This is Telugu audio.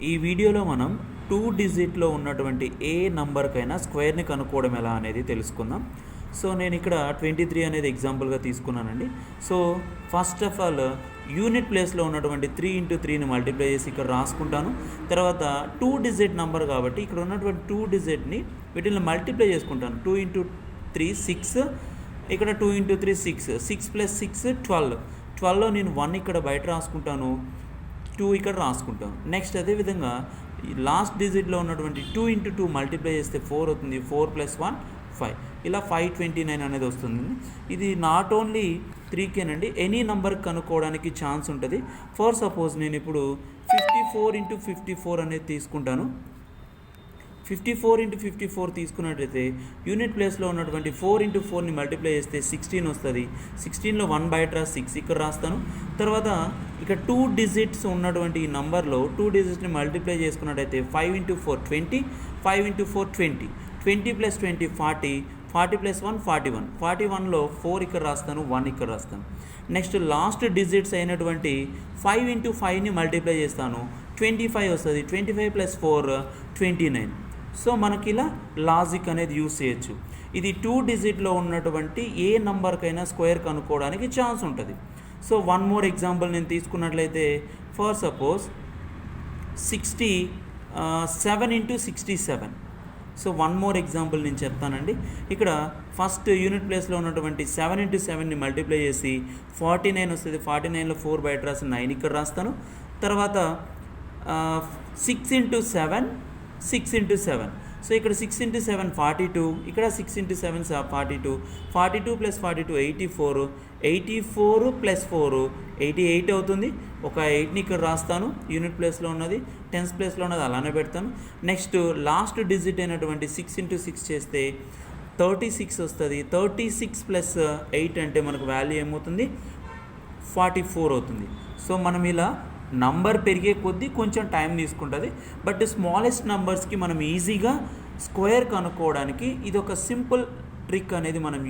ఈ వీడియోలో మనం 2 డిజిట్లో ఉన్నటువంటి ఏ నంబర్కైనా స్క్వేర్ని కనుక్కోవడం ఎలా అనేది తెలుసుకుందాం. సో నేను ఇక్కడ 23 అనేది ఎగ్జాంపుల్గా తీసుకున్నానండి. So first of all unit ప్లేస్లో ఉన్నటువంటి 3 × 3ని మల్టిప్లై చేసి ఇక్కడ రాసుకుంటాను. తర్వాత 2 డిజిట్ నంబర్ కాబట్టి ఇక్కడ ఉన్నటువంటి 2 డిజిట్ని వీటిని మల్టిప్లై చేసుకుంటాను. 2 × 3 6, ఇక్కడ 2 × 3 6, 6 + 6 12. 12లో నేను 1 ఇక్కడ బయట రాసుకుంటాను, 2 ఇక్కడ రాసుకుంటాం. నెక్స్ట్ అదేవిధంగా లాస్ట్ డిజిట్లో ఉన్నటువంటి 2 × 2 మల్టిప్లై చేస్తే 4 అవుతుంది. 4 + 1 5, ఇలా 529 అనేది వస్తుంది. ఇది నాట్ ఓన్లీ 3కేనండి, ఎనీ నెంబర్ కనుక్కోవడానికి ఛాన్స్ ఉంటుంది. ఫర్ సపోజ్ నేను ఇప్పుడు 54 × 54 అనేది తీసుకుంటాను. 54 × 54 తీసుకున్నట్లయితే యూనిట్ ప్లేస్లో ఉన్నటువంటి 4 × 4ని మల్టిప్లై చేస్తే 16 వస్తుంది. 16లో 1 బయట 6 ఇక్కడ రాస్తాను. తర్వాత ఇక 2 డిజిట్స్ ఉన్నటువంటి ఈ నంబర్లో 2 డిజిట్స్ని మల్టిప్లై చేసుకున్నట్టయితే 5 × 4 20, 5 × 4 20, 20 + 20 40, 40 + 1 41, 41లో 4 ఇక్కడ రాస్తాను, 1 ఇక్కడ రాస్తాను. నెక్స్ట్ లాస్ట్ డిజిట్స్ అయినటువంటి 5 × 5ని మల్టిప్లై చేస్తాను, 25 వస్తుంది. 25 + 4 29. సో మనకి ఇలా లాజిక్ అనేది యూస్ చేయొచ్చు. ఇది 2 డిజిట్లో ఉన్నటువంటి ఏ నంబర్కైనా స్క్వేర్ కనుక్కోవడానికి ఛాన్స్ ఉంటుంది. సో వన్ మోర్ ఎగ్జాంపుల్ నేను తీసుకున్నట్లయితే for suppose 67 × 67. So one more example నేను చెప్తానండి. ఇక్కడ ఫస్ట్ యూనిట్ ప్లేస్లో ఉన్నటువంటి 7 × 7ని మల్టిప్లై చేసి 49 వస్తుంది. 49లో 4 బయట రాసి 9 ఇక్కడ రాస్తాను. తర్వాత 6 × 7, 6 × 7. సో ఇక్కడ 6 × 7 42, ఇక్కడ 6 × 7 42, 42 + 42 84, 84 + 4 88 అవుతుంది. ఒక 8ని ఇక్కడ రాస్తాను, యూనిట్ ప్లేస్లో ఉన్నది, టెన్స్ ప్లేస్లో ఉన్నది అలానే పెడతాను. నెక్స్ట్ లాస్ట్ డిజిట్ అయినటువంటి 6 × 6 చేస్తే 36 వస్తుంది. 36 + 8 అంటే మనకు వాల్యూ ఏమవుతుంది, 44 అవుతుంది. సో మనం ఇలా నంబర్ పెరిగే కొద్దీ కొంచెం టైం తీసుకుంటుంది, బట్ స్మాలెస్ట్ నంబర్స్కి మనం ఈజీగా స్క్వేర్ కనుక్కోవడానికి ఇది ఒక సింపుల్ ట్రిక్ అనేది మనం యూజ్